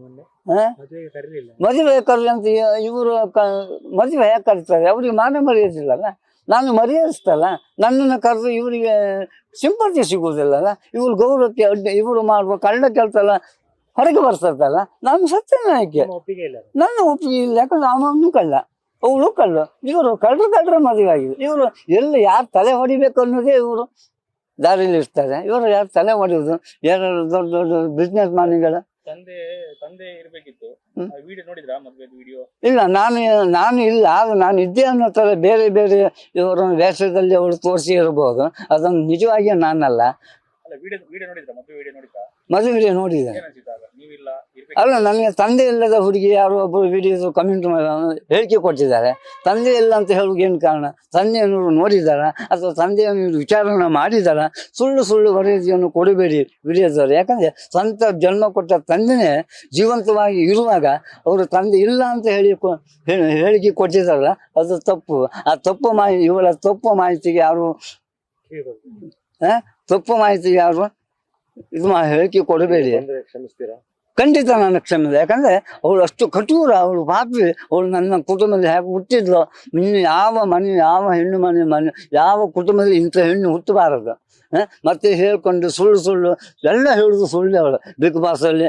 ಮೊನ್ನೆ ಹ? ಮದುವೆಗೆ ಕರೀಲಿಲ್ಲ. ಮದುವೆ ಕರ್ಲಿ ಅಂತ ಇವರು ಮದುವೆ ಯಾಕೆ ಕರೀತಾರೆ? ಅವ್ರಿಗೆ ಮಾನ ಮರ್ಯಾದಿಲ್ಲಲ್ಲ. ನಾನು ಮರ್ಯಾದಿಸ್ತಲ್ಲ, ನನ್ನನ್ನು ಕರೆದು ಇವರಿಗೆ ಸಿಂಪತಿ ಸಿಗುವುದಿಲ್ಲಲ್ಲ. ಇವ್ರು ಗೌರವಕ್ಕೆ ಇವರು ಮಾಡುವ ಕಳ್ಳ ಕೆಲಸ ಎಲ್ಲ ಹೊರಗೆ ಬರ್ತದಲ್ಲ. ನಾನು ಸತ್ಯನಾಯಕಿ, ನಿಮ್ಮ ಒಪ್ಪಿಗೆ ಇಲ್ಲ. ನನ್ನ ಒಪ್ಪಿಗೆ ಇಲ್ಲ. ಯಾಕಂದ್ರೆ ಅವನು ಕಳ್ಳ, ಅವಳು ಕಳ್ಳು, ಇವರು ಕಳ್ಳರ ಮದುವೆ ಆಗಿದೆ. ಇವರು ಎಲ್ಲಿ ಯಾರು ತಲೆ ಹೊಡಿಬೇಕು ಅನ್ನೋದೇ ಇವರು ದಾರಿಯಲ್ಲಿ ಇರ್ತಾರೆ. ಇವರು ಯಾರು ತಲೆ ಹೊಡೆಯುವುದು? ಯಾರು ದೊಡ್ಡ ದೊಡ್ಡ ಬಿಸ್ನೆಸ್ ಮ್ಯಾನ್ಗಳ ತಂದೆ ಇರ್ಬೇಕಿತ್ತು. ವಿಡಿಯೋ ನೋಡಿದ್ರಾ? ಮದುವೆ ವಿಡಿಯೋ ಇಲ್ಲ, ನಾನು ಇಲ್ಲ. ಆಗ ನಾನು ಇದ್ದೆ ಅನ್ನೋ ಥರ ಬೇರೆ ಬೇರೆ ಇವರ ವೇಷದಲ್ಲಿ ಅವಳು ತೋರಿಸಿ ಇರಬಹುದು. ಅದನ್ನು ನಿಜವಾಗಿಯೂ ನಾನಲ್ಲ. ಅಲ್ಲ, ವಿಡಿಯೋ ನೋಡಿದ್ರಾ? ಮದುವೆ ವಿಡಿಯೋ ನೋಡಿದ್ರಾ? ಮದುವೆ ನೋಡಿದೆ. ಏನ್ ಅನ್ಸಿತ್ತು ಆಗ? ನೀವಿಲ್ಲ ಅಲ್ಲ, ನನಗೆ ತಂದೆ ಇಲ್ಲದ ಹುಡುಗಿ ಯಾರೋ ಒಬ್ಬರು ವಿಡಿಯೋ ಕಮೆಂಟ್ ಹೇಳಿಕೆ ಕೊಟ್ಟಿದ್ದಾರೆ. ತಂದೆ ಇಲ್ಲ ಅಂತ ಹೇಳುವುದು ಏನು ಕಾರಣ? ತಂದೆಯನ್ನು ನೋಡಿದಾರ ಅಥವಾ ತಂದೆಯನ್ನು ವಿಚಾರಣೆ ಮಾಡಿದಾರ? ಸುಳ್ಳು ವರದಿಯನ್ನು ಕೊಡಬೇಡಿ ವಿಡಿಯೋದವರು. ಯಾಕಂದ್ರೆ ಸ್ವಂತ ಜನ್ಮ ಕೊಟ್ಟ ತಂದೆನೇ ಜೀವಂತವಾಗಿ ಇರುವಾಗ ಅವರು ತಂದೆ ಇಲ್ಲ ಅಂತ ಹೇಳಿಕೆ ಕೊಟ್ಟಿದಾರಲ್ಲ, ಅದು ತಪ್ಪು. ಆ ತಪ್ಪು ಇವಳ ತಪ್ಪು ಮಾಹಿತಿಗೆ ಯಾರು ತಪ್ಪು ಮಾಹಿತಿಗೆ ಯಾರು ಹೇಳಿಕೆ ಕೊಡಬೇಡಿ. ಕ್ಷಮಿಸ್ತೀರಾ? ಖಂಡಿತ ನಾನು ಕ್ಷಮಿಸಿದೆ. ಯಾಕಂದ್ರೆ ಅವಳು ಅಷ್ಟು ಕಠೋರ, ಅವಳು ಪಾಪಿ. ಅವಳು ನನ್ನ ಕುಟುಂಬದಲ್ಲಿ ಹೇಗೆ ಹುಟ್ಟಿದ್ಲು. ಇನ್ನು ಯಾವ ಹೆಣ್ಣು ಮನೆ ಯಾವ ಕುಟುಂಬದಲ್ಲಿ ಇಂಥ ಹೆಣ್ಣು ಹುಟ್ಟಬಾರದು. ಮತ್ತೆ ಹೇಳ್ಕೊಂಡು ಸುಳ್ಳು ಎಲ್ಲ ಹೇಳುದು ಸುಳ್ಳು. ಅವಳು ಬಿಗ್ ಬಾಸ್ ಅಲ್ಲಿ